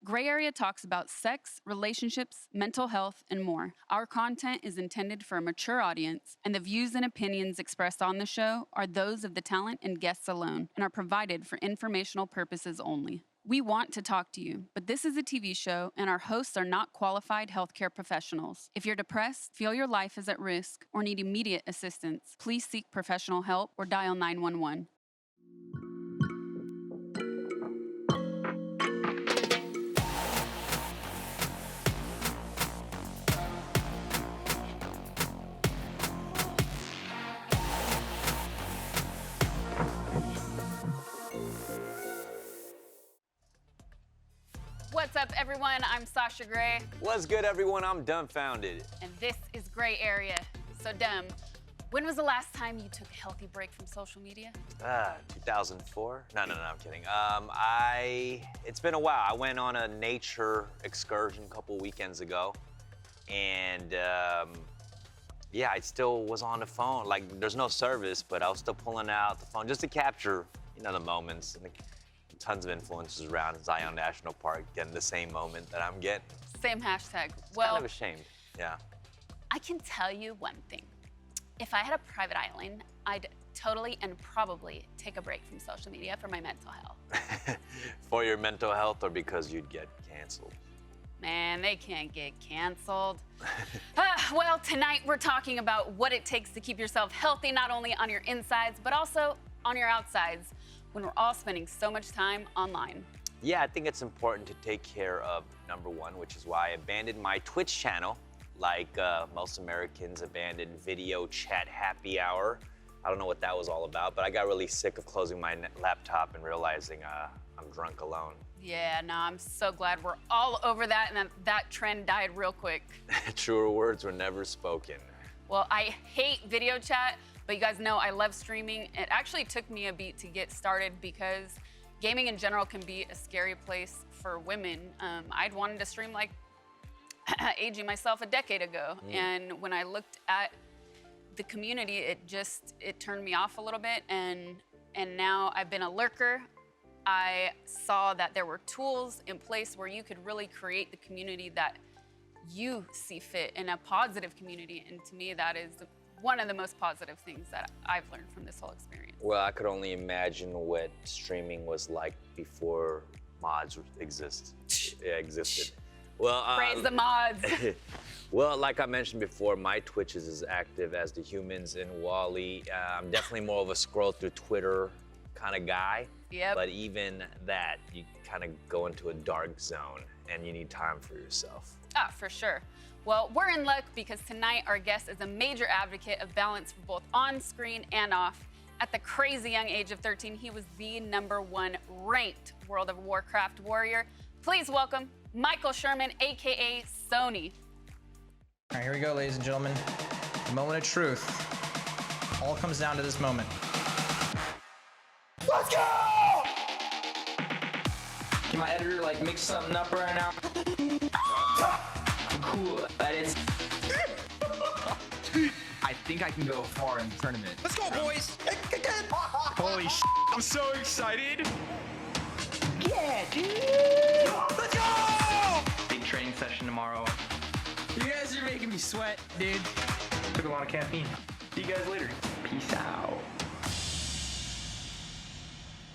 Gray Area talks about sex, relationships, mental health, and more. Our content is intended for a mature audience, and the views and opinions expressed on the show are those of the talent and guests alone and are provided for informational purposes only. We want to talk to you, but this is a TV show, and our hosts are not qualified healthcare professionals. If you're depressed, feel your life is at risk, or need immediate assistance, please seek professional help or dial 911. What's up, everyone? I'm Sasha Grey. What's good, everyone? I'm Dumbfoundead. And this is Gray Area. So, Dumb, when was the last time you took a healthy break from social media? 2004? No, I'm kidding. It's been a while. I went on a nature excursion a couple weekends ago. And, yeah, I still was on the phone. Like, there's no service, but I was still pulling out the phone just to capture, the moments. And tons of influencers around Zion National Park getting the same moment that I'm getting. Same hashtag. Well, kind of ashamed, yeah. I can tell you one thing. If I had a private island, I'd totally and probably take a break from social media for my mental health. For your mental health or because you'd get canceled? Man, they can't get canceled. Well, tonight we're talking about what it takes to keep yourself healthy, not only on your insides, but also on your outsides, when we're all spending so much time online. Yeah, I think it's important to take care of number one, which is why I abandoned my Twitch channel, like most Americans abandoned video chat happy hour. I don't know what that was all about, but I got really sick of closing my laptop and realizing I'm drunk alone. Yeah, no, I'm so glad we're all over that and that trend died real quick. Truer words were never spoken. Well, I hate video chat, but you guys know I love streaming. It actually took me a beat to get started because gaming in general can be a scary place for women. I'd wanted to stream like aging myself a decade ago. And when I looked at the community, it turned me off a little bit. And now I've been a lurker. I saw that there were tools in place where you could really create the community that you see fit in a positive community. And to me, that is one of the most positive things that I've learned from this whole experience. Well, I could only imagine what streaming was like before mods existed. Well, praise the mods. Well, like I mentioned before, my Twitch is as active as the humans in Wall-E. I'm definitely more of a scroll through Twitter kind of guy. Yep. But even that, you kind of go into a dark zone and you need time for yourself. Ah, for sure. Well, we're in luck because tonight our guest is a major advocate of balance for both on screen and off. At the crazy young age of 13, he was the #1 ranked World of Warcraft warrior. Please welcome Michael Sherman, AKA Sonii. All right, here we go, ladies and gentlemen. The moment of truth. All comes down to this moment. Let's go! Can my editor mix something up right now? Cool, edits. I think I can go far in the tournament. Let's go, boys! Holy sh! I'm so excited! Yeah, dude! Let's go! Big training session tomorrow. You guys are making me sweat, dude. Took a lot of caffeine. See you guys later. Peace out.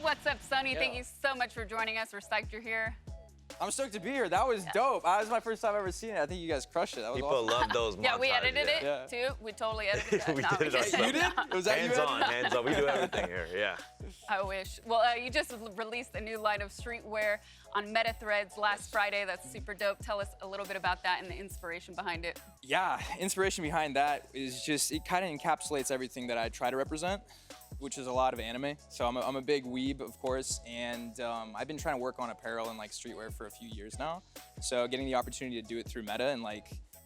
What's up, Sonii? Thank you so much for joining us. We're psyched you're here. I'm stoked to be here. That was dope. That was my first time ever seeing it. I think you guys crushed it. That was People awesome. love those montages. Yeah, we edited it Yeah. too. We totally edited that. We No, did it just- ourselves. You did? Was that Hands you? on, hands on. We do everything here, yeah. I wish. Well, you just released a new line of streetwear on Meta Threads last Friday. That's super dope. Tell us a little bit about that and the inspiration behind it. Yeah, inspiration behind that is just, it kind of encapsulates everything that I try to represent, which is a lot of anime. So I'm a big weeb, of course, and I've been trying to work on apparel and streetwear for a few years now. So getting the opportunity to do it through Meta and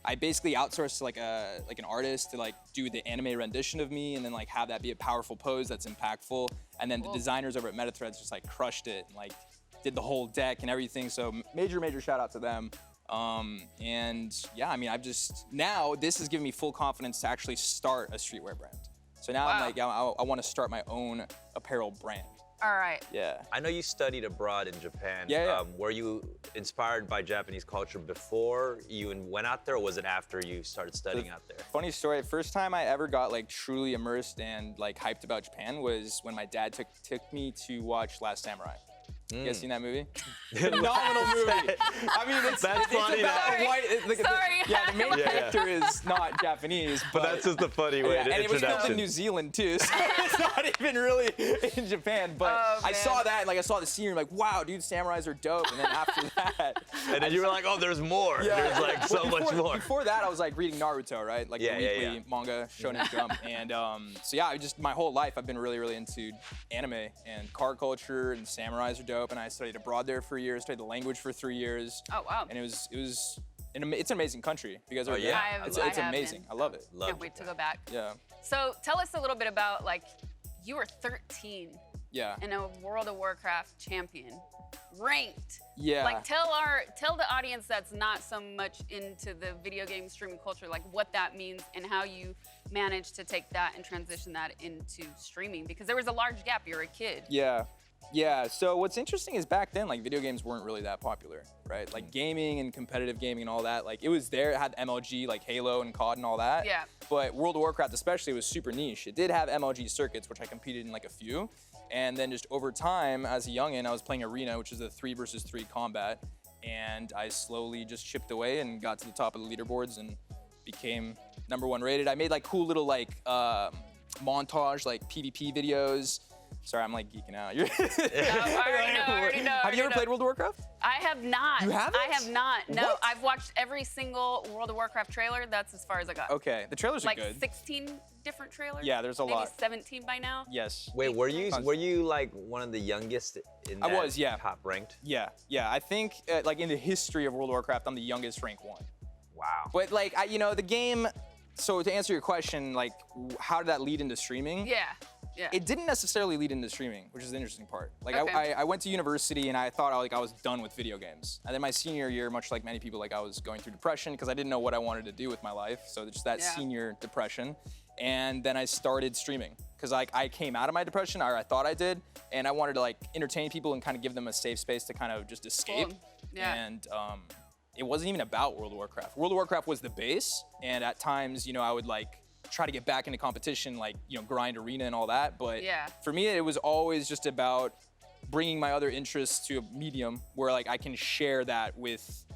I basically outsourced to an artist to do the anime rendition of me and then have that be a powerful pose that's impactful. And then the designers over at Meta Threads just crushed it and did the whole deck and everything. So major shout out to them. And yeah, I mean, now this has given me full confidence to actually start a streetwear brand. So now I'm I want to start my own apparel brand. All right. Yeah. I know you studied abroad in Japan. Yeah. Were you inspired by Japanese culture before you went out there, or was it after you started studying out there? Funny story, first time I ever got like truly immersed and like hyped about Japan was when my dad took me to watch Last Samurai. You guys seen that movie? Phenomenal movie. I mean, it's funny, about Sorry. a white. Sorry. Yeah, the main character is not Japanese, But that's just the funny way yeah, to and it was filmed in introduction. New Zealand too, so it's not even really in Japan. But Oh, I man. saw that, and like I saw the scene, I'm like, wow, dude, samurais are dope. And then after that, And then you were like, oh, there's more. There's like so Well, much more. Before that, I was like reading Naruto, right? Like Yeah, the yeah, weekly manga, Shonen Jump. And so yeah, I just my whole life I've been really into anime and car culture, and samurais are dope. And I studied abroad there for a year, studied the language for 3 years. Oh, wow. And it's an amazing country. You guys are yeah. it's I have amazing. been. I love it. Love Can't wait to go back. Yeah. So tell us a little bit about, like, you were 13 Yeah. and a World of Warcraft champion, ranked. Yeah. Like, tell the audience that's not so much into the video game streaming culture, like what that means and how you managed to take that and transition that into streaming, because there was a large gap. You were a kid. Yeah. Yeah, so what's interesting is back then, like, video games weren't really that popular, right? Like, gaming and competitive gaming and all that, like, it was there. It had MLG, like Halo and COD and all that. Yeah. But World of Warcraft especially was super niche. It did have MLG circuits, which I competed in, like, a few. And then just over time, as a youngin', I was playing Arena, which is a 3 versus 3 combat. And I slowly just chipped away and got to the top of the leaderboards and became #1 rated. I made, like, cool little, like, montage, like, PvP videos. Sorry, I'm like geeking out. I already know. Have you ever played World of Warcraft? I have not. You haven't? I have not. No, What? I've watched every single World of Warcraft trailer. That's as far as I got. Okay, the trailers Like are good. 16 different trailers? Yeah, there's a Maybe lot. 17 by now? Yes. Wait, were you Tons. like one of the youngest in I that was, yeah. top ranked? Yeah. I think like in the history of World of Warcraft, I'm the youngest rank 1. Wow. But like, the game. So to answer your question, like, how did that lead into streaming? Yeah. Yeah. It didn't necessarily lead into streaming, which is the interesting part. Like, Okay. I went to university and I thought I was done with video games. And then my senior year, much like many people, like I was going through depression because I didn't know what I wanted to do with my life. So just that Yeah. senior depression. And then I started streaming because like I came out of my depression, or I thought I did, and I wanted to like entertain people and kind of give them a safe space to kind of just escape. Cool. Yeah. And it wasn't even about World of Warcraft. World of Warcraft was the base, and at times, I would like try to get back into competition, like, grind Arena and all that. But Yeah. for me, it was always just about bringing my other interests to a medium where like I can share that with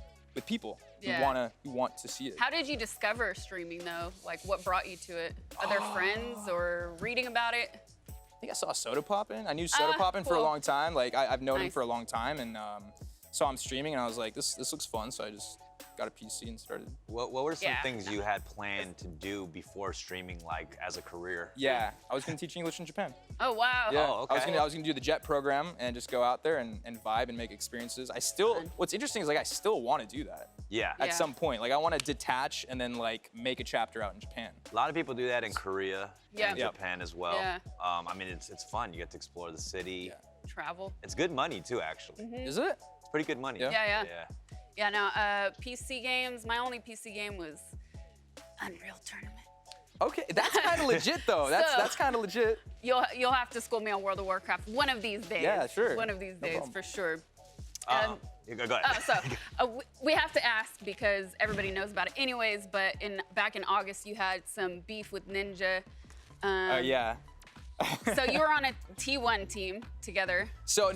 people Yeah. who want to see it. How did you discover streaming though? Like, what brought you to it? Other friends or reading about it? I think I saw Soda Poppin'. I knew Soda Poppin' for a cool. long time. Like I've known him Nice. for a long time, and saw him streaming, and I was like, this looks fun. So I just got a PC and started. What were some Yeah. things you had planned to do before streaming, like as a career? Yeah, I was gonna teach English in Japan. Oh, wow. Yeah, Oh, okay. I was gonna do the JET program and just go out there and vibe and make experiences. What's interesting is like I still want to do that Yeah. at Yeah. some point. Like I want to detach and then like make a chapter out in Japan. A lot of people do that in Korea Yeah. and Yep. Japan as well. Yeah. I mean, it's fun. You get to explore the city. Yeah. Travel. It's good money too, actually. Is it? It's pretty good money. Yeah. Yeah. Yeah. Yeah, no, PC games, my only PC game was Unreal Tournament. Okay, that's kind of legit though. That's kind of legit. You'll have to school me on World of Warcraft one of these days. Yeah, sure. One of these No days, problem. for sure. You go ahead. We have to ask because everybody knows about it anyways, but back in August, you had some beef with Ninja. Yeah. So you were on a T1 team together. So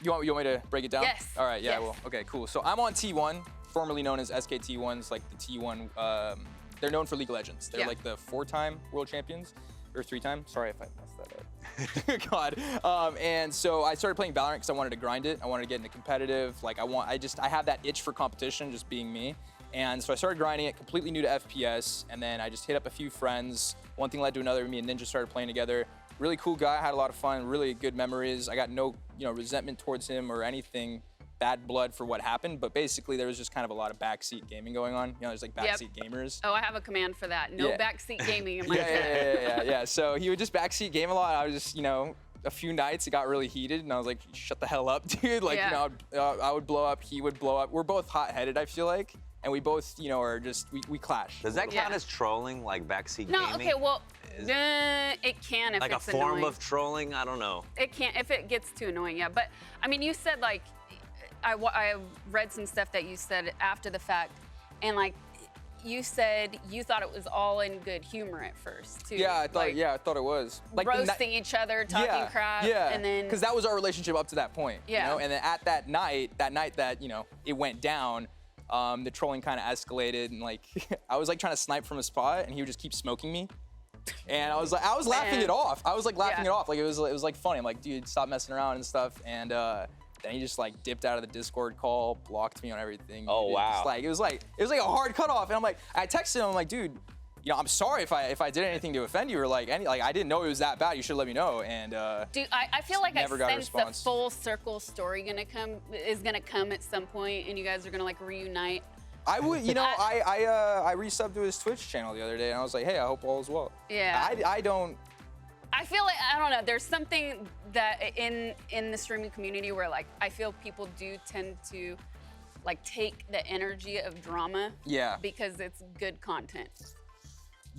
you want me to break it down? Yes. All right. Yeah. Yes. Well. Okay. Cool. So I'm on T1, formerly known as SKT1. It's like the T1. They're known for League of Legends. They're Yeah. like the 4-time world champions, or 3-time. Sorry if I messed that up. God. And so I started playing Valorant because I wanted to grind it. I wanted to get into competitive. Like I have that itch for competition, just being me. And so I started grinding it, completely new to FPS. And then I just hit up a few friends. One thing led to another. Me and Ninja started playing together. Really cool guy, had a lot of fun, really good memories. I got no, resentment towards him or anything, bad blood for what happened, but basically there was just kind of a lot of backseat gaming going on. There's like backseat gamers. Oh, I have a command for that. No Yeah. backseat gaming in my chat. Yeah. So he would just backseat game a lot. I was just, a few nights it got really heated, and I was like, shut the hell up, dude. Like, Yeah. I would blow up, he would blow up. We're both hot-headed, I feel like. and we both, you know, are just we clash. Does that count Yeah. as trolling, like backseat No, gaming? okay, well, it can if like a it's form annoying. of trolling? I don't know. It can't if it gets too annoying, yeah. But I mean, you said like, I read some stuff that you said after the fact, and like, you said you thought it was all in good humor at first too. Yeah, I thought. like, Yeah, I thought it was. Like the roasting each other, talking crap, Yeah, and then because that was our relationship up to that point. Yeah. You know? And then at that night that you know it went down, the trolling kind of escalated, and like I was like trying to snipe from a spot, and he would just keep smoking me. And I was laughing it off. I was like laughing Yeah. it off. Like it was like funny. I'm like, dude, stop messing around and stuff. And then he just like dipped out of the Discord call, blocked me on everything. Oh, Just, wow. like it was like a hard cutoff. And I'm like, I texted him. I'm like, dude, you know, I'm sorry if I did anything to offend you or like I didn't know it was that bad. You should let me know. And Dude, I feel like I never got a sense the response. full circle story is gonna come at some point, and you guys are gonna like reunite. I would, you know, I resubbed to his Twitch channel the other day, and I was like, hey, I hope all is well. Yeah. I don't. I feel like I don't know. There's something that in the streaming community where like I feel people do tend to like take the energy of drama. Yeah. Because it's good content.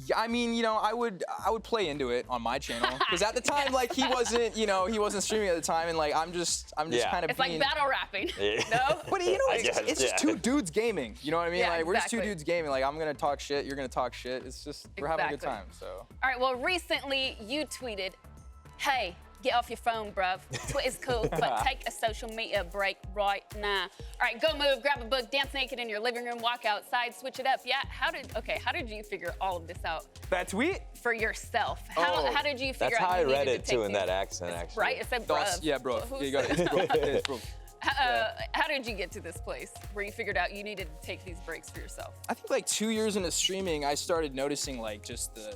Yeah, I mean, you know, I would play into it on my channel because at the time, like, he wasn't streaming at the time, and like I'm just Yeah. kind of It's like battle rapping. No. But you know, I it's guess, just yeah. two dudes gaming. You know what I mean? Yeah, like we're just two exactly. dudes gaming. Like I'm gonna talk shit, you're gonna talk shit. It's just we're having a good Exactly. time. So All right. Well, recently you tweeted, "Hey, get off your phone, bruv. Twitter's cool, but take a social media break right now. All right, go move, grab a book, dance naked in your living room, walk outside, switch it up." Yeah. How did you figure all of this out that tweet. for yourself? Oh, How did you figure That's out how I you read needed it to too take in that these- accent, actually. Right? It said bruv. Yeah, bro. Who You got said- it. It's bro. It's bro. How did you get to this place where you figured out you needed to take these breaks for yourself? I think like 2 years into streaming, I started noticing like just the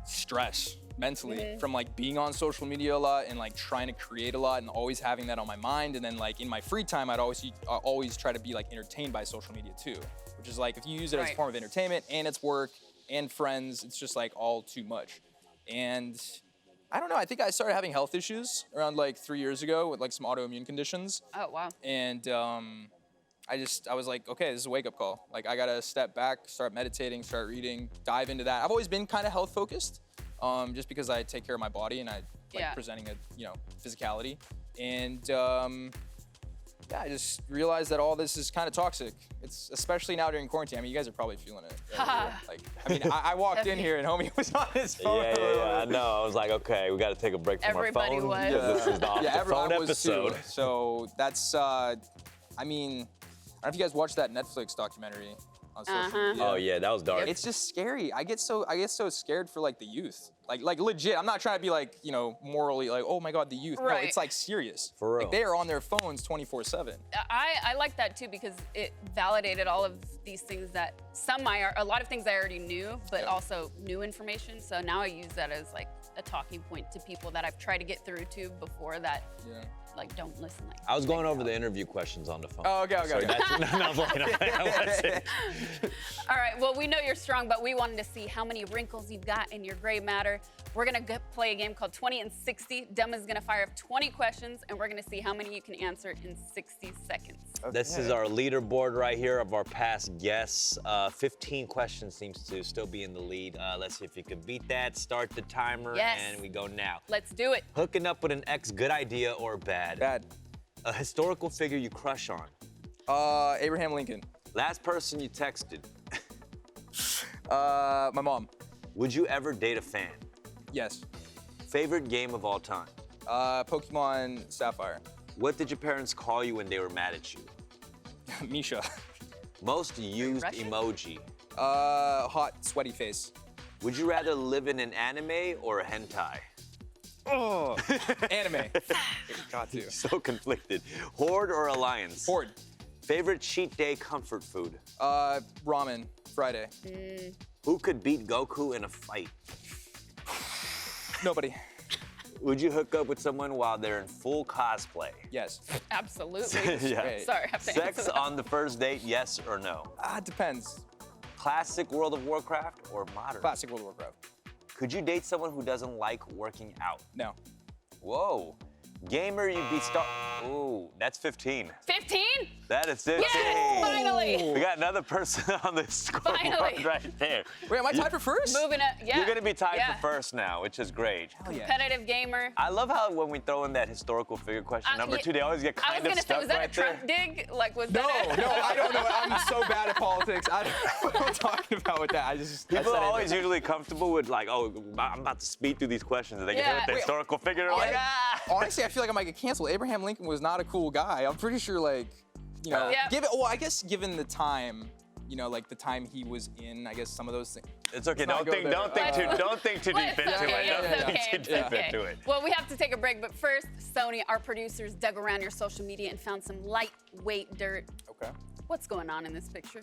stress mentally from like being on social media a lot and like trying to create a lot and always having that on my mind. And then like in my free time, I'd always try to be like entertained by social media too, which is like if you use it as a Right. form of entertainment and it's work and friends, it's just like all too much. And I don't know, I think I started having health issues around like 3 years ago with like some autoimmune conditions. Oh, wow. And I was like, okay, this is a wake-up call. Like, I gotta step back, start meditating, start reading, dive into that. I've always been kind of health focused, just because I take care of my body and I like Yeah. presenting a, you know, physicality. And yeah, I just realized that all this is kind of toxic. It's especially now during quarantine. I mean, you guys are probably feeling it. Right? Like, I mean, I walked in here and homie was on his phone. Yeah, I know. I was like, okay, we got to take a break from Everybody our phone. was. because This is the off the phone everyone was episode. too. So that's, I mean, I don't know if you guys watched that Netflix documentary on social media. Oh yeah, that was dark. It's just scary. I get so scared for like the youth. Like legit. I'm not trying to be like, you know, morally like, oh my God, the youth. No, Right. it's like serious. For real. Like they are on their phones 24/7. I like that too because it validated all of these things that a lot of things I already knew, but Yeah. also new information. So now I use that as like a talking point to people that I've tried to get through to before that Yeah. like don't listen. Like I was going over the interview questions on the phone. Oh, okay. So that's, no, I'm playing. I wasn't. All right, well, we know you're strong, but we wanted to see how many wrinkles you've got in your gray matter. We're gonna play a game called 20 and 60. Dumb is gonna fire up 20 questions, and we're gonna see how many you can answer in 60 seconds. This is our leaderboard right here of our past guests. 15 questions seems to still be in the lead. Let's see if you can beat that. Start the timer, Yes. and we go now. Let's do it. Hooking up with an ex, good idea or bad? Bad. A historical figure you crush on? Abraham Lincoln. Last person you texted? My mom. Would you ever date a fan? Yes. Favorite game of all time? Pokemon Sapphire. What did your parents call you when they were mad at you? Misha. Most used Russian? emoji? Hot, sweaty face. Would you rather live in an anime or a hentai? Oh, anime. Got to. So conflicted. Horde or alliance? Horde. Favorite cheat day comfort food? Ramen. Friday. Who could beat Goku in a fight? Nobody. Would you hook up with someone while they're in full cosplay? Yes. Absolutely. Yeah. Sorry, I have to answer Sex that. on the first date, yes or no? It depends. Classic World of Warcraft or modern? Classic World of Warcraft. Could you date someone who doesn't like working out? No. Whoa. Gamer you'd be Ooh, that's 15. 15? That is it. Yes, finally. We got another person on this scoreboard Finally. right there. Wait, am I tied for first? Moving up. Yeah. You're gonna be tied Yeah. for first now, which is great. Hell yeah. Competitive gamer. I love how when we throw in that historical figure question number yeah, 2, they always get I was kind of gonna say, stuck was that right a Trump there. dig? Like, was No, that no, I don't know. I'm so bad at politics. I don't know what I'm talking about with that. I People said are always anything. usually comfortable with like, oh, I'm about to speed through these questions, and they get Yeah. hit with the Wait, historical figure. They're like, ah. Honestly, I feel like I might get canceled. Abraham Lincoln was not a cool guy. I'm pretty sure, like, you know, Yeah. well, I guess given the time, you know, like the time he was in, I guess some of those things. It's okay. Let's not Don't go think there. don't think too deep It's into okay, it. Don't it's think okay, too it's deep okay. into it. Well, we have to take a break, but first, Sonii, our producers, dug around your social media and found some lightweight dirt. Okay. What's going on in this picture?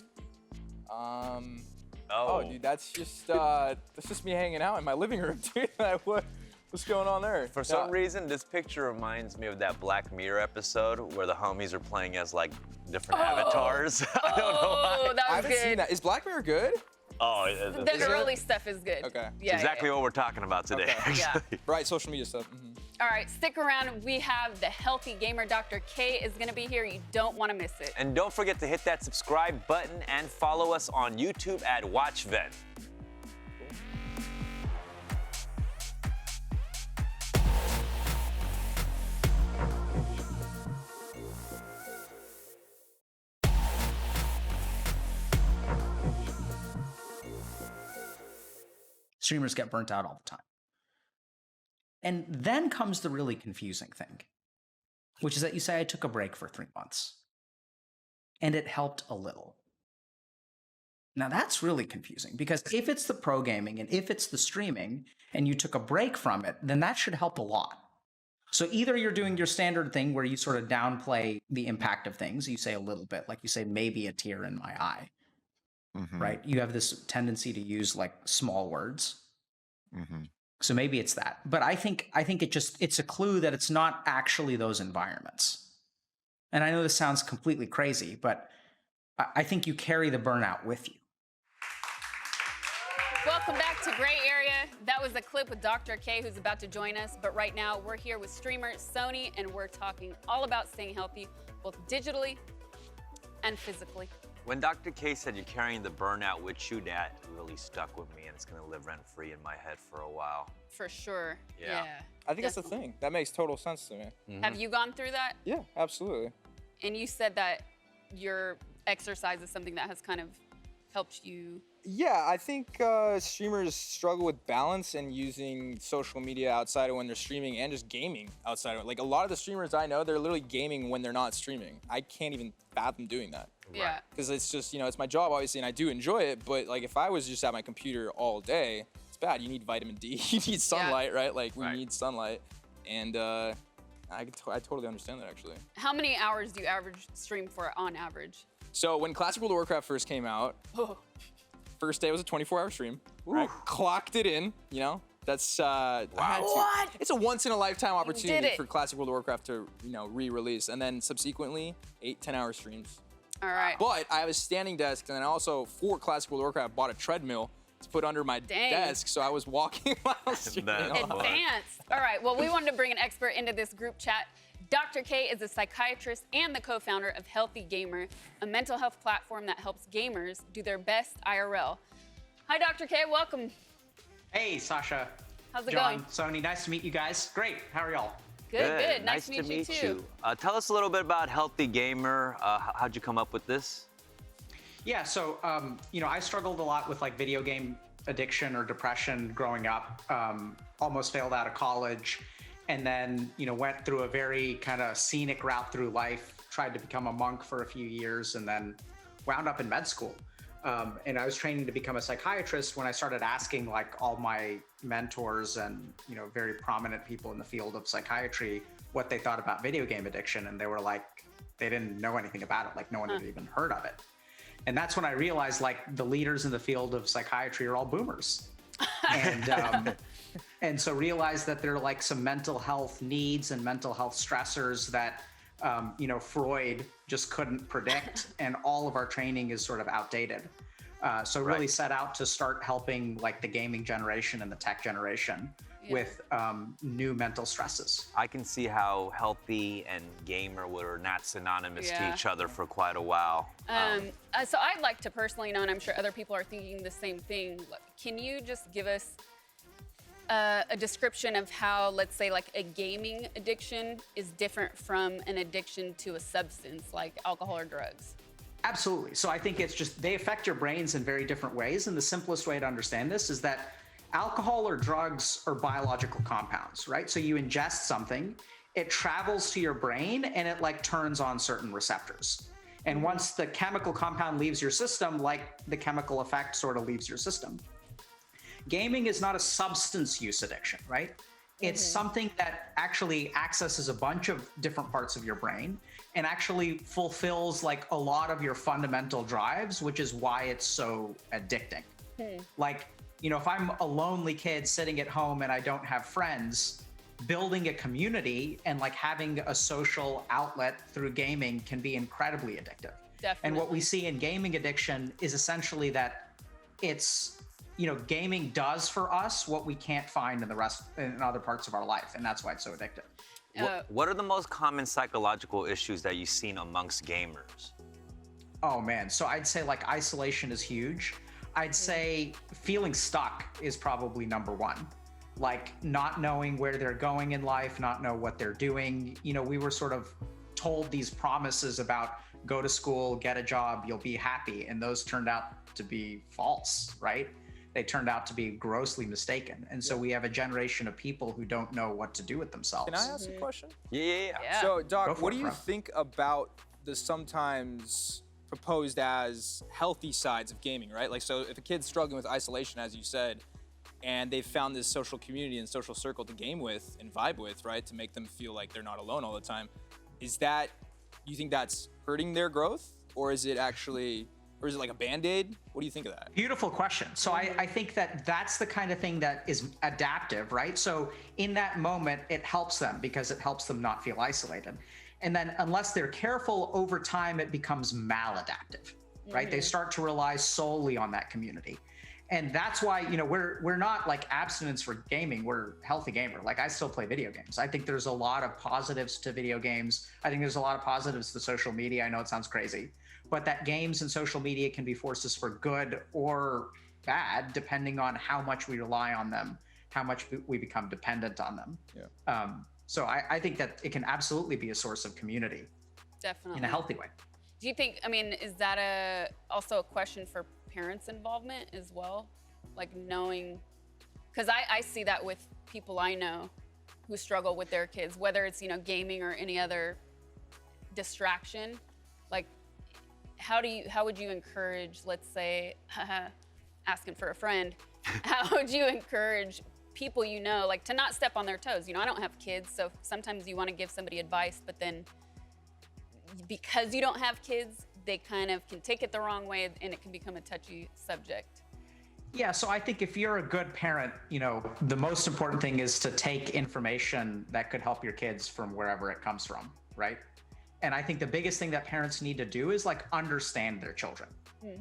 Oh, dude, that's just me hanging out in my living room, dude. What's going on there? For some reason, this picture reminds me of that Black Mirror episode where the homies are playing as like different avatars. I don't know why. Oh, that I was haven't good. seen that. Is Black Mirror good? Oh, The it? early stuff is good. Okay. Yeah, exactly yeah. what we're talking about today. Okay. Actually. Yeah. Right, social media stuff. All right, stick around. We have the healthy gamer. Dr. K is going to be here. You don't want to miss it. And don't forget to hit that subscribe button and follow us on YouTube at watchvenn. Streamers get burnt out all the time. And then comes the really confusing thing, which is that you say, I took a break for 3 months, and it helped a little. Now that's really confusing, because if it's the pro gaming and if it's the streaming and you took a break from it, then that should help a lot. So either you're doing your standard thing where you sort of downplay the impact of things, you say a little bit, like you say, maybe a tear in my eye. Right? You have this tendency to use like small words. So maybe it's that. But I think it's a clue that it's not actually those environments. And I know this sounds completely crazy, but I think you carry the burnout with you. Welcome back to Gray Area. That was a clip with Dr. K, who's about to join us. But right now, we're here with streamer Sonii, and we're talking all about staying healthy, both digitally and physically. When Dr. K said you're carrying the burnout with you, that really stuck with me, and it's gonna live rent-free in my head for a while. For sure. Yeah. I think that's the thing. That makes total sense to me. Have you gone through that? Yeah, absolutely. And you said that your exercise is something that has kind of helped you. Yeah, I think streamers struggle with balance and using social media outside of when they're streaming and just gaming outside of it. Like a lot of the streamers I know, they're literally gaming when they're not streaming. I can't even fathom doing that. Yeah. Because it's just, you know, it's my job obviously and I do enjoy it, but like if I was just at my computer all day, it's bad. You need vitamin D, you need sunlight, right? Like we need sunlight. And I totally understand that actually. How many hours do you average stream for on average? So when Classic World of Warcraft first came out, first day was a 24-hour stream. Right? Clocked it in, you know? That's What? It's a once in a lifetime opportunity it. for Classic World of Warcraft to, you know, re-release, and then subsequently 8-10-hour streams. All right. But I have a standing desk, and then I also for Classic World of Warcraft bought a treadmill to put under my desk, so I was walking while streaming. That's all fun. day. Advanced. All right. Well, we wanted to bring an expert into this group chat. Dr. K is a psychiatrist and the co-founder of Healthy Gamer, a mental health platform that helps gamers do their best IRL. Hi, Dr. K. Welcome. Hey, Sasha. How's it John, going? Sonii, nice to meet you guys. Great. How are y'all? Good. Nice to meet you too. Tell us a little bit about Healthy Gamer. How'd you come up with this? Yeah, so you know, I struggled a lot with like video game addiction or depression growing up. Almost failed out of college, and then you know went through a very kind of scenic route through life. Tried to become a monk for a few years, and then wound up in med school. And I was training to become a psychiatrist when I started asking like all my mentors and you know very prominent people in the field of psychiatry what they thought about video game addiction, and they were like they didn't know anything about it, like no one had even heard of it. And that's when I realized like the leaders in the field of psychiatry are all boomers. And so realized that there are like some mental health needs and mental health stressors that you know Freud just couldn't predict, and all of our training is sort of outdated. So really set out to start helping like the gaming generation and the tech generation with new mental stresses. I can see how healthy and gamer were not synonymous to each other for quite a while. So I'd like to personally know, and I'm sure other people are thinking the same thing. Can you just give us a description of how, let's say, like a gaming addiction is different from an addiction to a substance like alcohol or drugs? Absolutely. So I think it's just they affect your brains in very different ways. And the simplest way to understand this is that alcohol or drugs are biological compounds, right? So you ingest something, it travels to your brain, and it like turns on certain receptors. And once the chemical compound leaves your system, like the chemical effect sort of leaves your system. Gaming is not a substance use addiction, right? It's something that actually accesses a bunch of different parts of your brain and actually fulfills like a lot of your fundamental drives, which is why it's so addicting. Like, you know, if I'm a lonely kid sitting at home and I don't have friends, building a community and like having a social outlet through gaming can be incredibly addictive. Definitely. And what we see in gaming addiction is essentially that it's, you know, gaming does for us what we can't find in other parts of our life, and that's why it's so addictive. What are the most common psychological issues that you've seen amongst gamers? Oh man, so I'd say like isolation is huge. I'd say feeling stuck is probably number one. Like not knowing where they're going in life, not know what they're doing. You know, we were sort of told these promises about go to school, get a job, you'll be happy, and those turned out to be false, right? They turned out to be grossly mistaken. And so we have a generation of people who don't know what to do with themselves. Can I ask a question? Yeah. So, Doc, what do you bro. think about the sometimes proposed as healthy sides of gaming, right? Like, so if a kid's struggling with isolation, as you said, and they've found this social community and social circle to game with and vibe with, right, to make them feel like they're not alone all the time, you think that's hurting their growth? Or is it actually, or is it like a Band-Aid? What do you think of that? Beautiful question. So I think that that's the kind of thing that is adaptive, right? So in that moment, it helps them because it helps them not feel isolated. And then unless they're careful, over time, it becomes maladaptive, right? They start to rely solely on that community. And that's why, you know, we're not like abstinence for gaming, we're healthy gamer. Like I still play video games. I think there's a lot of positives to video games. I think there's a lot of positives to social media. I know it sounds crazy, but that games and social media can be forces for good or bad, depending on how much we rely on them, how much we become dependent on them. Yeah. So I think that it can absolutely be a source of community. Definitely. In a healthy way. Do you think, I mean, is that also a question for parents' involvement as well? Like knowing, because I see that with people I know who struggle with their kids, whether it's, you know, gaming or any other distraction. Like, how would you encourage, let's say, asking for a friend, how would you encourage people you know, like to not step on their toes? You know, I don't have kids, so sometimes you want to give somebody advice, but then because you don't have kids, they kind of can take it the wrong way and it can become a touchy subject. Yeah, so I think if you're a good parent, you know, the most important thing is to take information that could help your kids from wherever it comes from, right? And I think the biggest thing that parents need to do is like understand their children.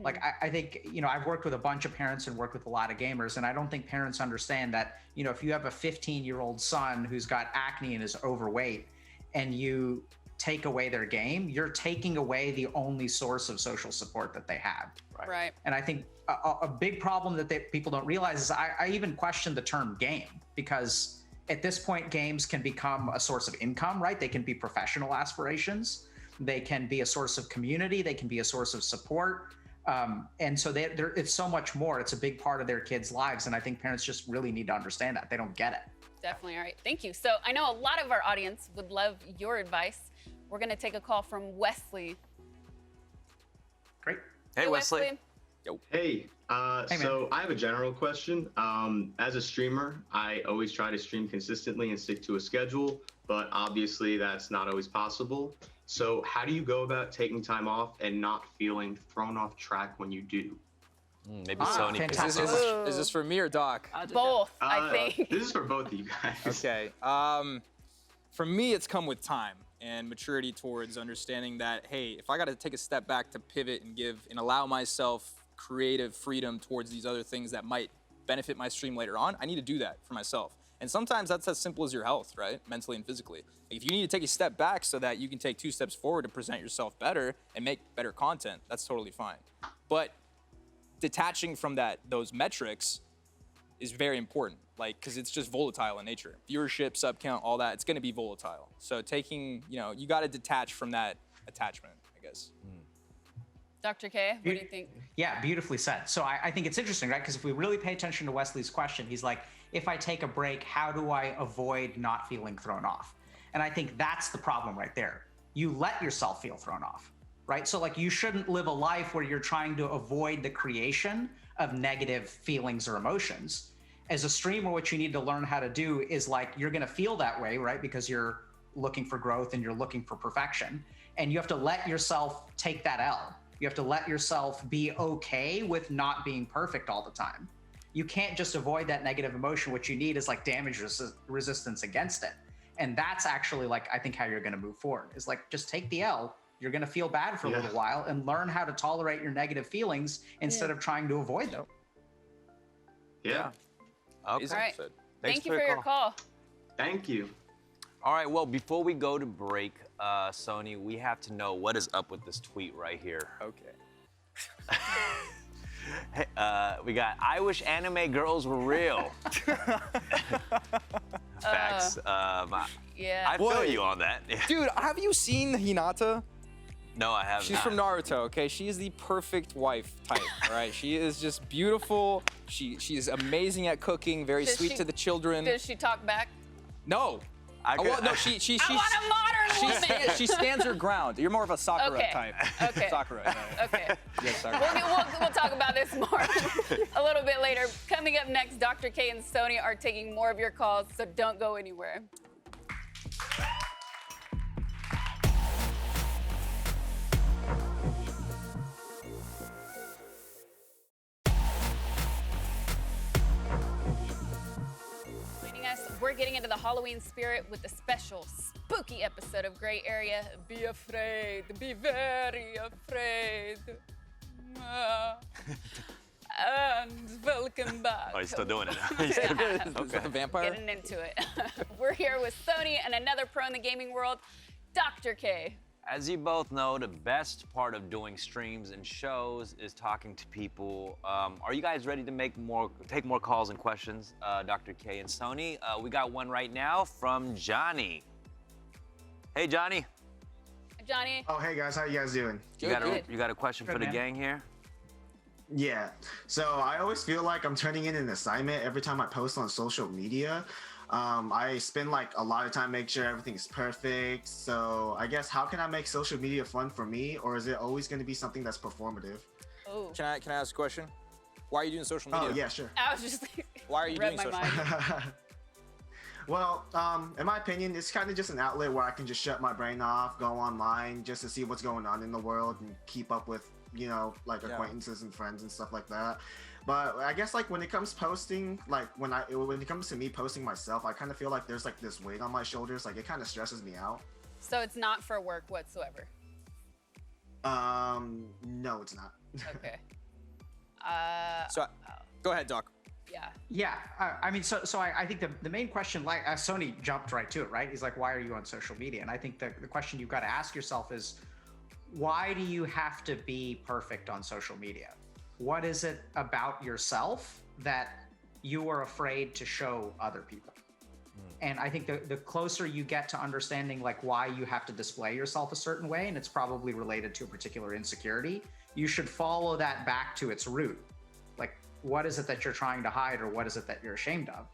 Like I think, you know, I've worked with a bunch of parents and worked with a lot of gamers, and I don't think parents understand that, you know, if you have a 15-year-old son who's got acne and is overweight and you take away their game, you're taking away the only source of social support that they have. Right. And I think a big problem that people don't realize is I even question the term game, because at this point, games can become a source of income, right? They can be professional aspirations. They can be a source of community. They can be a source of support. And so it's so much more. It's a big part of their kids' lives. And I think parents just really need to understand that. They don't get it. Definitely. All right. Thank you. So I know a lot of our audience would love your advice. We're going to take a call from Wesley. Great. Hey, Wesley. Hey, Hey, so I have a general question. As a streamer, I always try to stream consistently and stick to a schedule, but obviously that's not always possible. So how do you go about taking time off and not feeling thrown off track when you do? Maybe Sonii. Fantastic. Is this for me or Doc? Both, I think. This is for both of you guys. Okay. For me, it's come with time and maturity towards understanding that, hey, if I got to take a step back to pivot and give and allow myself creative freedom towards these other things that might benefit my stream later on, I need to do that for myself. And sometimes that's as simple as your health, right? Mentally and physically. If you need to take a step back so that you can take 2 steps forward to present yourself better and make better content, that's totally fine. But detaching from those metrics is very important, like, because it's just volatile in nature. Viewership, sub count, all that, it's gonna be volatile. So taking, you gotta detach from that attachment, I guess. Dr. K, what do you think? Yeah, beautifully said. So I think it's interesting, right? Because if we really pay attention to Wesley's question, he's like, if I take a break, how do I avoid not feeling thrown off? And I think that's the problem right there. You let yourself feel thrown off, right? So like, you shouldn't live a life where you're trying to avoid the creation of negative feelings or emotions. As a streamer, what you need to learn how to do is like, you're gonna feel that way, right? Because you're looking for growth and you're looking for perfection. And you have to let yourself take that L. You have to let yourself be okay with not being perfect all the time. You can't just avoid that negative emotion. What you need is like damage resistance against it. And that's actually like, I think how you're gonna move forward is like, just take the L. You're gonna feel bad for a little while and learn how to tolerate your negative feelings instead of trying to avoid them. Yeah. Okay. All right. Thanks Thank you for your call. Thank you. All right, well, before we go to break, Sonii, we have to know what is up with this tweet right here. Okay. Hey, we got, I wish anime girls were real. Facts. Yeah. I feel you on that. Dude, have you seen Hinata? No, I haven't. She's from Naruto, okay? She is the perfect wife type, all right? She is just beautiful. She is amazing at cooking, very sweet to the children. Does she talk back? No. I want a modern woman. She stands her ground. You're more of a Sakura Okay. type. Okay. Sakura. Yeah. Okay. Yes, Sakura. We'll talk about this more a little bit later. Coming up next, Dr. K and Sonii are taking more of your calls, so don't go anywhere. We're getting into the Halloween spirit with a special spooky episode of Gray Area. Be afraid, be very afraid. And welcome back. Oh, he's still doing it. Is that the vampire? Getting into it. We're here with Sonii and another pro in the gaming world, Dr. K. As you both know, the best part of doing streams and shows is talking to people. Are you guys ready to take more calls and questions, Dr. K and Sonii? We got one right now from Johnny. Hey, Johnny. Johnny. Oh, hey guys, how you guys doing? You got a question for the gang here? Yeah. So I always feel like I'm turning in an assignment every time I post on social media. I spend like a lot of time making sure everything's perfect. So I guess how can I make social media fun for me, or is it always going to be something that's performative? Oh. Can I ask a question? Why are you doing social media? Oh yeah, sure. I was just like, Why are you doing social media? Well, in my opinion, it's kind of just an outlet where I can just shut my brain off, go online just to see what's going on in the world and keep up with, like acquaintances and friends and stuff like that. But I guess like when it comes posting, like when it comes to me posting myself, I kind of feel like there's like this weight on my shoulders. Like it kind of stresses me out. So it's not for work whatsoever. No, it's not. Okay. Go ahead, Doc. Yeah. Yeah, I mean, so I think the main question, like Sonii jumped right to it, right? He's like, why are you on social media? And I think the question you've got to ask yourself is, why do you have to be perfect on social media? What is it about yourself that you are afraid to show other people? And I think the closer you get to understanding like why you have to display yourself a certain way, and it's probably related to a particular insecurity, you should follow that back to its root. Like, what is it that you're trying to hide, or what is it that you're ashamed of?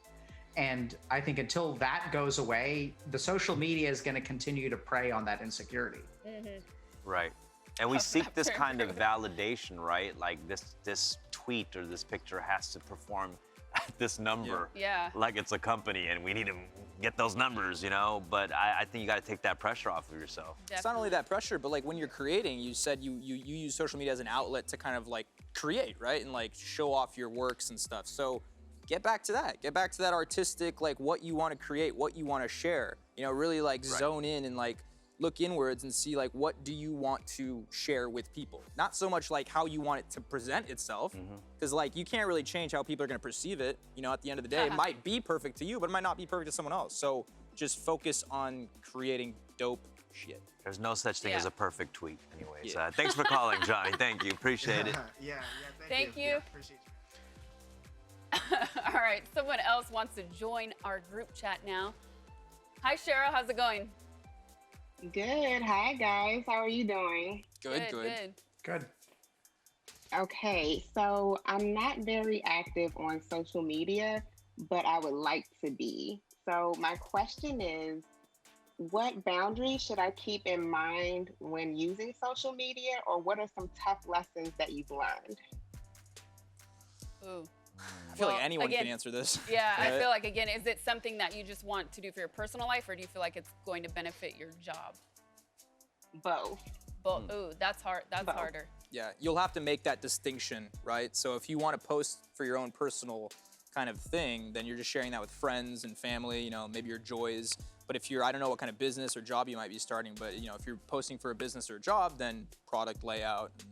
And I think until that goes away, the social media is going to continue to prey on that insecurity. Mm-hmm. Right. And we seek this kind of validation, right? Like this tweet or this picture has to perform at this number. Yeah. Like it's a company and we need to get those numbers, But I think you got to take that pressure off of yourself. Definitely. It's not only that pressure, but like when you're creating, you said you use social media as an outlet to kind of like create, right? And like show off your works and stuff. So get back to that. Get back to that artistic, like what you want to create, what you want to share. Really like zone in and like look inwards and see like what do you want to share with people. Not so much like how you want it to present itself, because like you can't really change how people are gonna perceive it. You know, at the end of the day, it might be perfect to you, but it might not be perfect to someone else. So just focus on creating dope shit. There's no such thing as a perfect tweet anyways. Thanks for calling, Johnny. Thank you, appreciate it. Thank you. Yeah, appreciate you. All right, someone else wants to join our group chat now. Hi, Cheryl, how's it going? Good. Hi, guys. How are you doing? Good. Okay, so I'm not very active on social media, but I would like to be. So my question is, what boundaries should I keep in mind when using social media, or what are some tough lessons that you've learned? Ooh. I feel like anyone can answer this. Yeah, I feel like, again, is it something that you just want to do for your personal life, or do you feel like it's going to benefit your job? Both. Both. Ooh, that's hard. That's harder. Yeah, you'll have to make that distinction, right? So if you want to post for your own personal kind of thing, then you're just sharing that with friends and family, you know, maybe your joys. But if you're, I don't know what kind of business or job you might be starting, but you know, if you're posting for a business or a job, then product layout and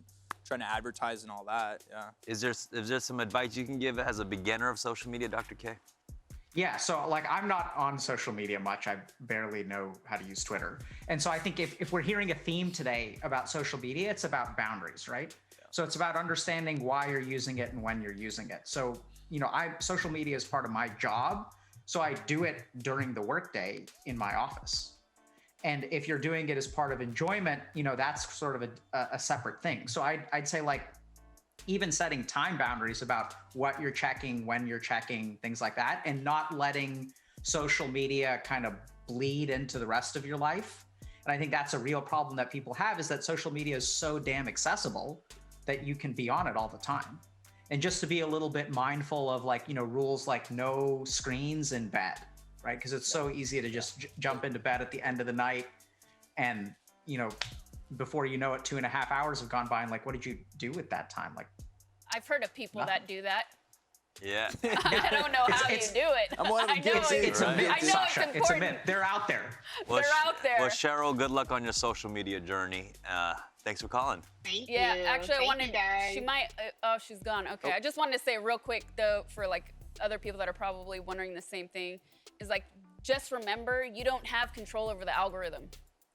trying to advertise and all that, yeah. Is there some advice you can give as a beginner of social media, Dr. K? Yeah, so like I'm not on social media much. I barely know how to use Twitter. And so I think if we're hearing a theme today about social media, it's about boundaries, right? Yeah. So it's about understanding why you're using it and when you're using it. So, you know, social media is part of my job. So I do it during the workday in my office. And if you're doing it as part of enjoyment, you know, that's sort of a separate thing. So I'd say like, even setting time boundaries about what you're checking, when you're checking, things like that, and not letting social media kind of bleed into the rest of your life. And I think that's a real problem that people have, is that social media is so damn accessible that you can be on it all the time. And just to be a little bit mindful of like, you know, rules like no screens in bed, right? Because it's so easy to just jump into bed at the end of the night and, you know, before you know it, 2.5 hours have gone by, and like, what did you do with that time? Like, I've heard of people that do that. Yeah. I don't know how you do it. I'm one of them. It's a myth, Sasha. It's a myth. They're out there. Well, They're out there. Well, Cheryl, good luck on your social media journey. Thanks for calling. Thank Yeah, you. actually, I Thank wanted. you guys. She might. Oh, she's gone. Okay, I just wanted to say real quick though, for like other people that are probably wondering the same thing, is like, just remember you don't have control over the algorithm.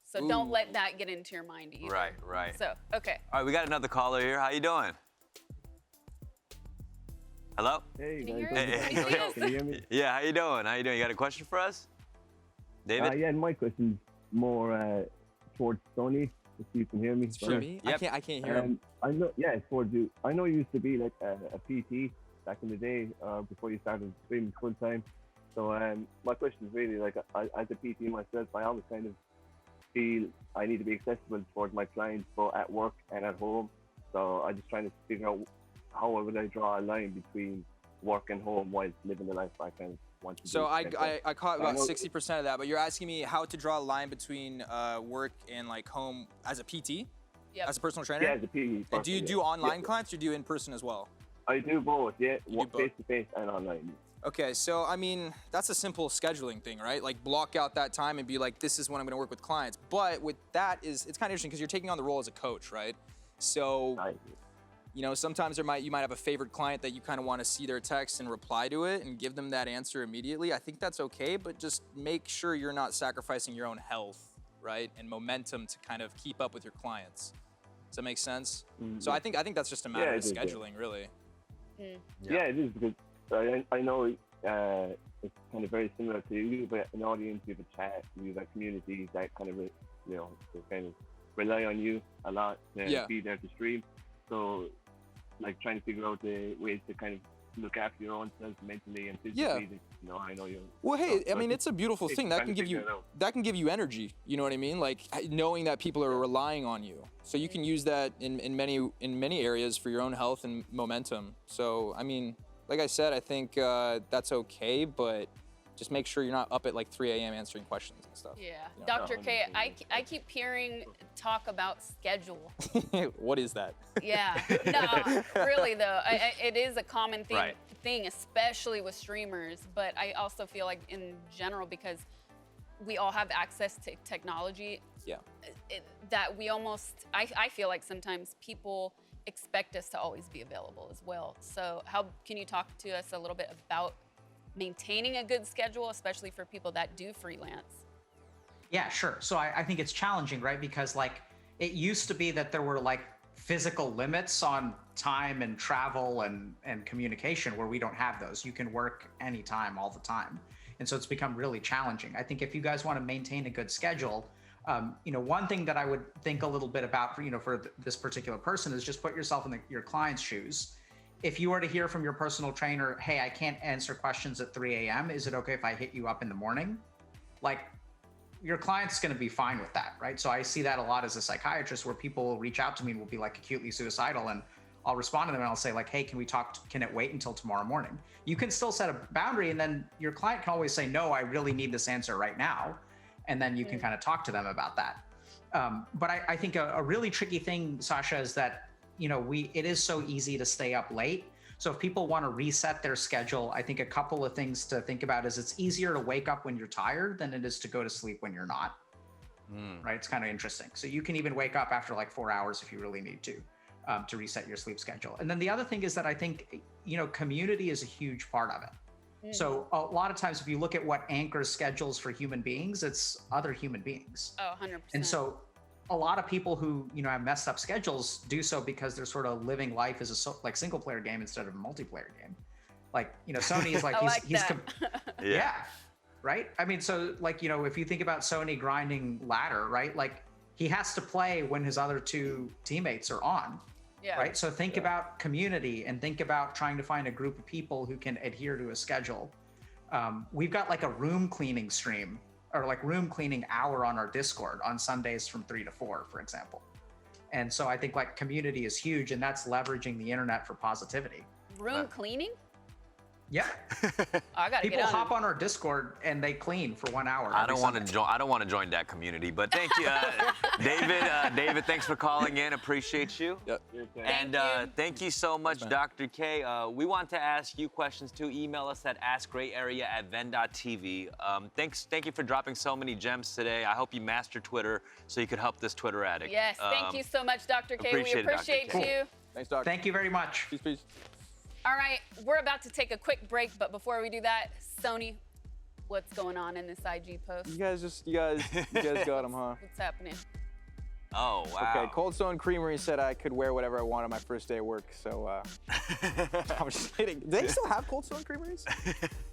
So don't let that get into your mind either. Right, right. So, okay. All right, we got another caller here. How you doing? Hello? Hey, Can you guys. hear us? Can you see us? Can you hear me? Yeah, how you doing? How you doing? You got a question for us? David? Yeah, my question's more towards Sonii, if you can hear me. For me? Yep. I can't hear him. I know, yeah, it's towards you. I know you used to be like a PT back in the day, before you started streaming full time. So my question is really like, as a PT myself, I always kind of feel I need to be accessible towards my clients, both at work and at home. So I'm just trying to figure out how would I draw a line between work and home while living the life I kind of want to do. So I caught about 60% of that, but you're asking me how to draw a line between work and like home as a PT? Yep. As a personal trainer? Yeah, as a PT. And do you do online clients or do you in person as well? I do both, yeah. both. Face-to-face and online. Okay, so I mean, that's a simple scheduling thing, right? Like block out that time and be like, this is when I'm gonna work with clients. But with that it's kind of interesting because you're taking on the role as a coach, right? So, you know, sometimes you might have a favorite client that you kind of want to see their text and reply to it and give them that answer immediately. I think that's okay, but just make sure you're not sacrificing your own health, right? And momentum to kind of keep up with your clients. Does that make sense? So I think that's just a matter of scheduling, really. Yeah, it is, because I know it's kind of very similar to you, but an audience, you have a chat, you have a community that kind of, you know, they kind of rely on you a lot to be there to stream. So, like, trying to figure out the ways to kind of look after your own self mentally and physically. You know, I know you. Well, hey, I mean, it's a beautiful thing that can give you energy. You know what I mean? Like knowing that people are relying on you, so you can use that in many areas for your own health and momentum. So, I mean, like I said, I think that's okay, but just make sure you're not up at like 3 a.m. answering questions and stuff. Yeah, you know? Dr. K, I keep hearing talk about schedule. What is that? Yeah, no, really though, it is a common thing, especially with streamers. But I also feel like in general, because we all have access to technology, Yeah. That we almost, I feel like sometimes people expect us to always be available as well. So how can you talk to us a little bit about maintaining a good schedule, especially for people that do freelance? Yeah, sure. So I think it's challenging, right? Because like it used to be that there were like physical limits on time and travel and communication where we don't have those. You can work anytime, all the time. And so it's become really challenging. I think if you guys want to maintain a good schedule, one thing that I would think a little bit about for this particular person is just put yourself in your client's shoes. If you were to hear from your personal trainer, hey, I can't answer questions at 3 a.m., is it okay if I hit you up in the morning? Like, your client's going to be fine with that, right? So I see that a lot as a psychiatrist, where people will reach out to me and will be like acutely suicidal, and I'll respond to them and I'll say like, hey, can we talk? Can it wait until tomorrow morning? You can still set a boundary, and then your client can always say, no, I really need this answer right now. And then you can kind of talk to them about that. But I think a really tricky thing, Sasha, is that, it is so easy to stay up late. So if people want to reset their schedule, I think a couple of things to think about is it's easier to wake up when you're tired than it is to go to sleep when you're not. Right? It's kind of interesting. So you can even wake up after like 4 hours if you really need to reset your sleep schedule. And then the other thing is that I think, community is a huge part of it. So a lot of times if you look at what anchors schedules for human beings, it's other human beings. Oh, 100%. And so a lot of people who, have messed up schedules do so because they're sort of living life as a single player game instead of a multiplayer game. Like, Sonii is like, yeah, right? I mean, so like, if you think about Sonii grinding ladder, right? Like he has to play when his other two teammates are on. Yeah. Right. So think about community and think about trying to find a group of people who can adhere to a schedule. We've got like a room cleaning stream or like room cleaning hour on our Discord on Sundays from 3 to 4, for example. And so I think like community is huge, and that's leveraging the internet for positivity. Room cleaning? Yeah. I gotta People hop on our Discord and they clean for 1 hour. I don't want to join that community, but thank you, David. David, thanks for calling in. Appreciate you. Yep. And thank you so much, Dr. K. We want to ask you questions too. Email us at askgrayarea@venn.tv. Thank you for dropping so many gems today. I hope you master Twitter so you could help this Twitter addict. Yes. Thank you so much, Dr. K. We appreciate you. Cool. Thanks, Doctor. Thank you very much. Peace, peace. All right, we're about to take a quick break, but before we do that, Sonii, what's going on in this IG post? You guys got him, huh? What's happening? Oh, wow. Okay, Cold Stone Creamery said I could wear whatever I want on my first day of work, so I'm just kidding. Do they still have Cold Stone Creameries?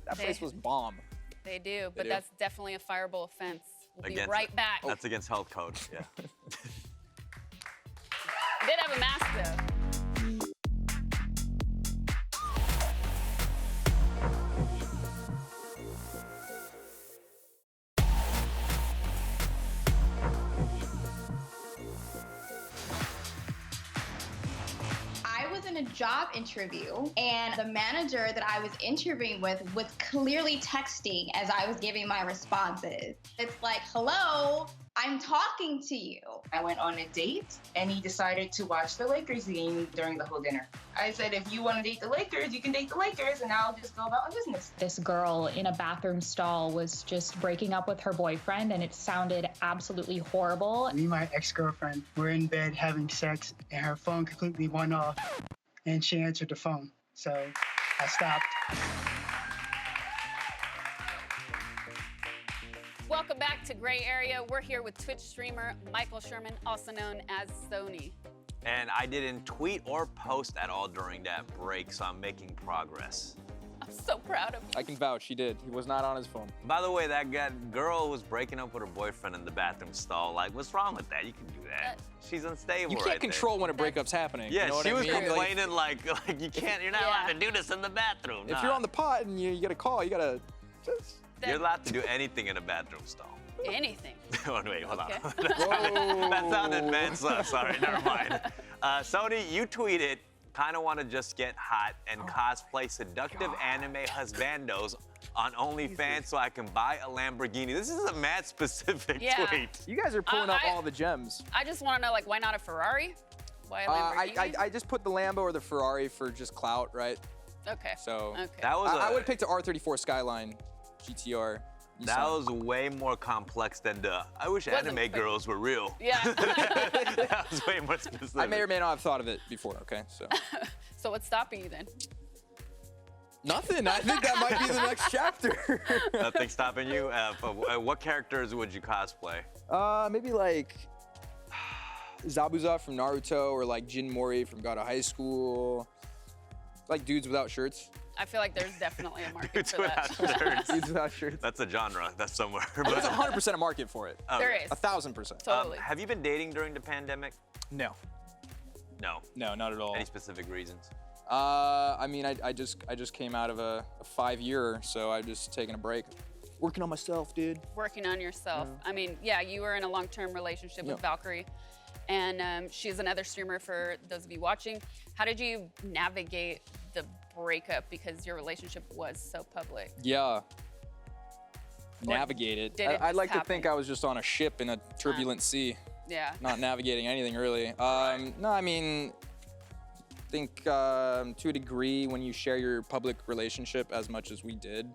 That place was bomb. They do, but that's definitely a fireable offense. We'll be right back. That's against health code, yeah. Did have a mask, though. A job interview, and the manager that I was interviewing with was clearly texting as I was giving my responses. It's like, hello, I'm talking to you. I went on a date and he decided to watch the Lakers game during the whole dinner. I said, if you want to date the Lakers, you can date the Lakers, and I'll just go about my business. This girl in a bathroom stall was just breaking up with her boyfriend, and it sounded absolutely horrible. Me and my ex-girlfriend were in bed having sex, and her phone completely went off, and she answered the phone. So I stopped. Welcome back to Gray Area. We're here with Twitch streamer Michael Sherman, also known as Sonii. And I didn't tweet or post at all during that break, so I'm making progress. I'm so proud of you. I can vouch, he did. He was not on his phone. By the way, that girl was breaking up with her boyfriend in the bathroom stall. Like, what's wrong with that? You can do that. She's unstable. You can't control when a breakup's happening. Yeah, you know she was I mean? complaining like you can't. You're not allowed to do this in the bathroom. If you're on the pot and you get a call, you gotta just. You're allowed to do anything in a bathroom stall. Anything. Oh, wait, hold on. Whoa. That sounded bad. Sorry, never mind. Sonii, you tweeted, kind of want to just get hot and cosplay seductive anime husbandos on OnlyFans so I can buy a Lamborghini. This is a mad specific tweet. You guys are pulling up all the gems. I just want to know, like, why not a Ferrari? Why a Lamborghini? I just put the Lambo or the Ferrari for just clout, right? Okay. So that was I would have picked the R34 Skyline GTR. That was way more complex than the, I wish Wasn't anime quick. girls were real. Yeah. That was way more specific. I may or may not have thought of it before, okay? So So what's stopping you then? nothing. I think that might be the next chapter. Nothing stopping you? What characters would you cosplay? Maybe like Zabuza from Naruto or like Jin Mori from God of High School. Like dudes without shirts. I feel like there's definitely a market Dudes for that. without shirts. Dudes without shirts. That's a genre. That's somewhere. There's 100% a market for it. There is. 1,000%. Totally. Have you been dating during the pandemic? No. No. No, not at all. Any specific reasons? I mean, I just came out of a 5-year, so I've just taken a break. Working on myself, dude. Working on yourself. I mean, yeah, you were in a long-term relationship with Valkyrie, and she's another streamer for those of you watching. How did you navigate the breakup because your relationship was so public? Yeah. Navigate it. did it I'd like just to think I was just on a ship in a turbulent sea. Yeah. Not navigating anything really. No, I mean, I think to a degree when you share your public relationship as much as we did,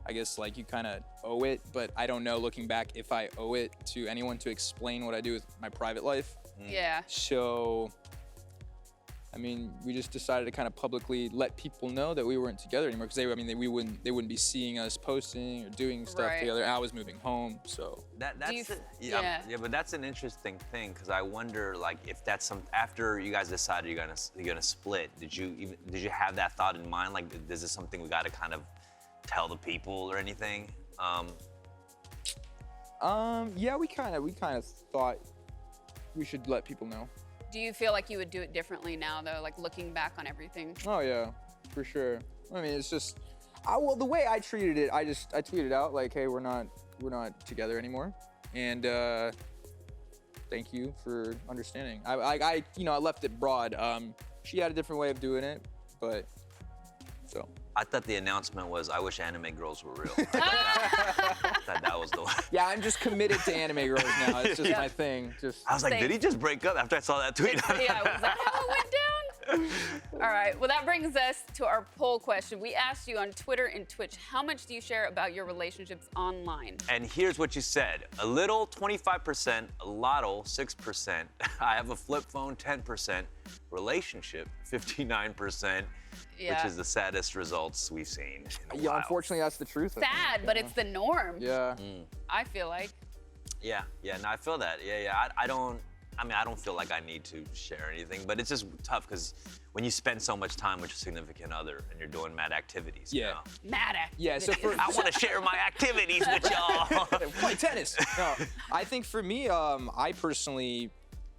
I guess like you kind of owe it, but I don't know looking back if I owe it to anyone to explain what I do with my private life. Yeah. So, I mean, we just decided to kind of publicly let people know that we weren't together anymore because they wouldn't be seeing us posting or doing stuff together. I was moving home, so. Yeah, but that's an interesting thing because I wonder like if that's some after you guys decided you're gonna split. Did you have that thought in mind? Like, is this something we got to kind of tell the people or anything? Yeah, we kind of thought we should let people know. Do you feel like you would do it differently now, though, like looking back on everything? Oh yeah, for sure. I mean, it's just, well, the way I treated it, I tweeted out like, hey, we're not together anymore, and thank you for understanding. I left it broad. She had a different way of doing it, but so. I thought the announcement was, I wish anime girls were real. I thought that was the one. Yeah, I'm just committed to anime girls now. It's just my thing. I was like, did he just break up after I saw that tweet? Yeah, was that how it went down? All right, well, that brings us to our poll question. We asked you on Twitter and Twitch, how much do you share about your relationships online? And here's what you said. A little, 25%, a lotto, 6%, I have a flip phone, 10%, relationship, 59%, which is the saddest results we've seen in a while. Unfortunately, that's the truth. Sad, but it's the norm. Yeah. I feel like. Yeah, no, I feel that. Yeah. I don't feel like I need to share anything, but it's just tough because when you spend so much time with your significant other and you're doing mad activities, you know? Mad activities. Yeah, so I want to share my activities with y'all. Play tennis. No, I think for me, I personally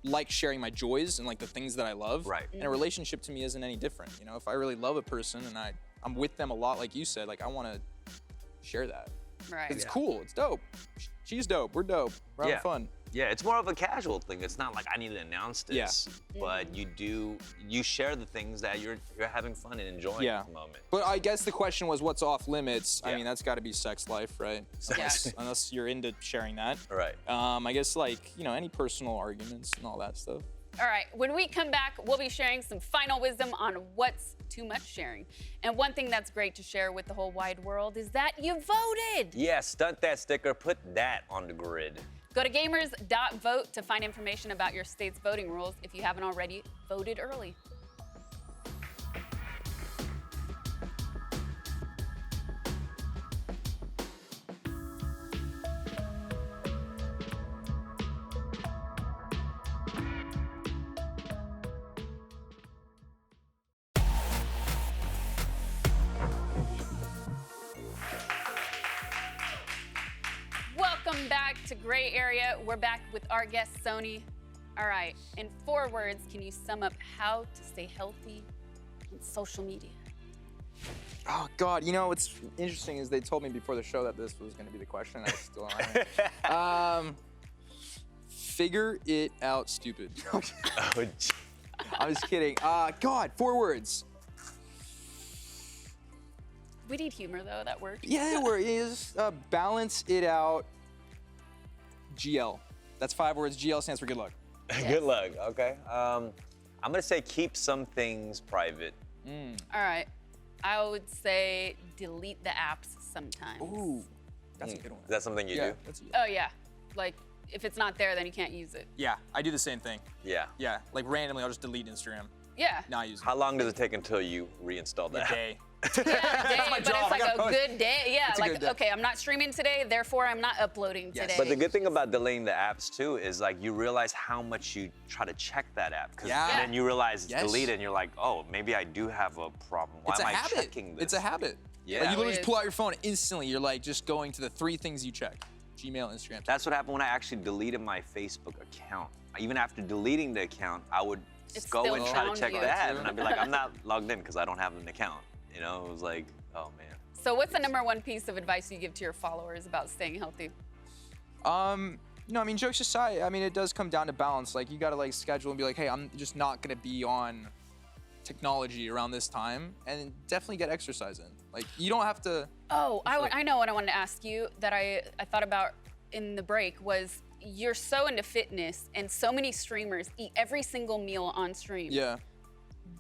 like sharing my joys and like the things that I love. Right. And a relationship to me isn't any different. You know, if I really love a person and I'm with them a lot, like you said, like I want to share that. Right. It's cool. It's dope. She's dope. We're dope. We're having fun. Yeah, it's more of a casual thing. It's not like I need to announce this, but you share the things that you're having fun and enjoying at the moment. But I guess the question was, what's off limits? I mean, that's got to be sex life, right? Unless you're into sharing that. Right. I guess like, any personal arguments and all that stuff. All right, when we come back, we'll be sharing some final wisdom on what's too much sharing. And one thing that's great to share with the whole wide world is that you voted. Yeah, stunt that sticker, put that on the grid. Go to gamers.vote to find information about your state's voting rules. If you haven't already, voted early. Welcome back to Gray Area. We're back with our guest, Sonii. All right, in 4 words, can you sum up how to stay healthy on social media? Oh God, what's interesting is they told me before the show that this was going to be the question. I still don't. Figure it out, stupid. I was kidding. God, 4 words. We need humor though. That works. Yeah, it is. Balance it out. GL. That's 5 words. GL stands for good luck. Good luck. Okay. I'm gonna say keep some things private. All right. I would say delete the apps sometimes. Ooh. That's a good one. Is that something you do? Oh yeah, like if it's not there, then you can't use it. Yeah, I do the same thing. Yeah. Yeah, like randomly, I'll just delete Instagram. Yeah. Not use it. How long does it take until you reinstall that? A day. Day, but it's like a good day. Yeah, It's a like good day. okay, I'm not streaming today, therefore I'm not uploading today. But the good thing about deleting the apps too is like you realize how much you try to check that app. And then you realize it's deleted and you're like, oh, maybe I do have a problem. Why It's am a I habit. checking this? It's a habit. Yeah. Like you literally just pull out your phone instantly. You're like just going to the 3 things you check: Gmail, Instagram. That's what happened when I actually deleted my Facebook account. Even after deleting the account, I would go and try to check that, and I'd be like, I'm not logged in because I don't have an account. You know, it was like, oh man. So what's the #1 piece of advice you give to your followers about staying healthy? No, I mean, jokes aside, I mean, it does come down to balance. Like, you gotta like schedule and be like, hey, I'm just not gonna be on technology around this time, and definitely get exercise in. Like, you don't have to. Oh, I know what I wanted to ask you that I thought about in the break was you're so into fitness and so many streamers eat every single meal on stream. Yeah.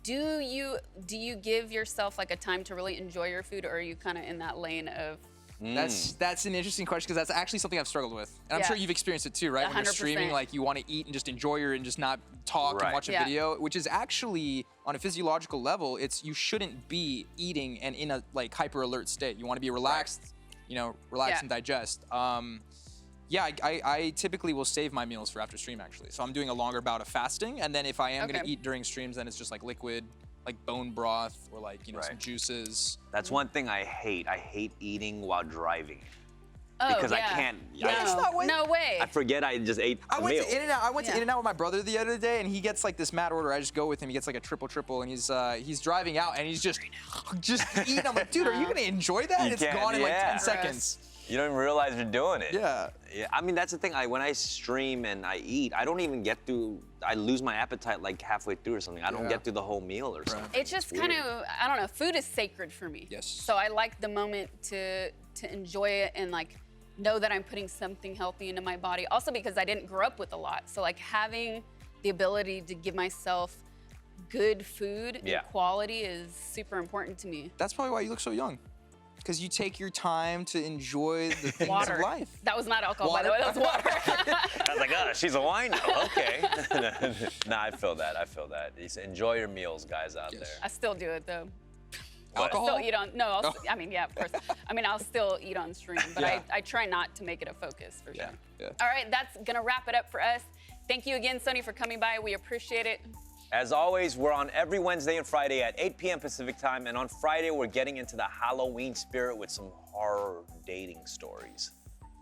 Do you give yourself like a time to really enjoy your food, or are you kind of in that lane of? That's an interesting question because that's actually something I've struggled with, and I'm Yeah. sure you've experienced it too, right? When you're 100%. streaming, like you want to eat and just enjoy and just not talk and watch a video, which is actually on a physiological level, you shouldn't be eating and in a like hyper alert state. You want to be relaxed, you know, relax and digest. Yeah, I typically will save my meals for after stream actually. So I'm doing a longer bout of fasting, and then if I am gonna eat during streams, then it's just like liquid, like bone broth or like, you know, some juices. That's one thing I hate. I hate eating while driving. Oh, because I yeah. can't. No way. I forget I just ate I a went meal. to In-N-Out. I went to In-N-Out with my brother the other day, and he gets like this mad order. I just go with him. He gets like a triple, and he's driving out, and he's just eating. I'm like, dude, are you gonna enjoy that? You It's can't, gone in like 10 yeah. seconds. You don't even realize you're doing it. Yeah. Yeah. I mean, that's the thing. When I stream and I eat, I don't even get through. I lose my appetite like halfway through or something. I don't get through the whole meal or something. It's just kind of, I don't know, food is sacred for me. Yes. So I like the moment to enjoy it and like know that I'm putting something healthy into my body. Also because I didn't grow up with a lot. So like having the ability to give myself good food and quality is super important to me. That's probably why you look so young. Because you take your time to enjoy the things Water. of life. That was not alcohol, by the way, that was water. I was like, oh, she's a wino. Okay. Nah, I feel that. I feel that. Enjoy your meals, guys out there. I still do it though. Alcohol? I'll still eat on, no, I mean, yeah, of course. I mean, I'll still eat on stream, but I try not to make it a focus for sure. All right, that's gonna wrap it up for us. Thank you again, Sonii, for coming by. We appreciate it. As always, we're on every Wednesday and Friday at 8 p.m. Pacific time, and on Friday, we're getting into the Halloween spirit with some horror dating stories.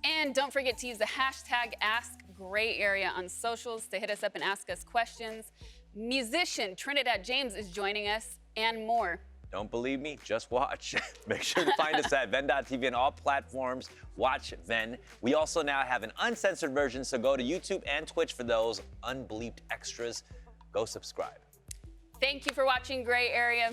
And don't forget to use the hashtag AskGrayArea on socials to hit us up and ask us questions. Musician Trinidad James is joining us, and more. Don't believe me? Just watch. Make sure to find us at VENN.TV on all platforms. Watch VENN. We also now have an uncensored version, so go to YouTube and Twitch for those unbleeped extras. Go subscribe. Thank you for watching Gray Area.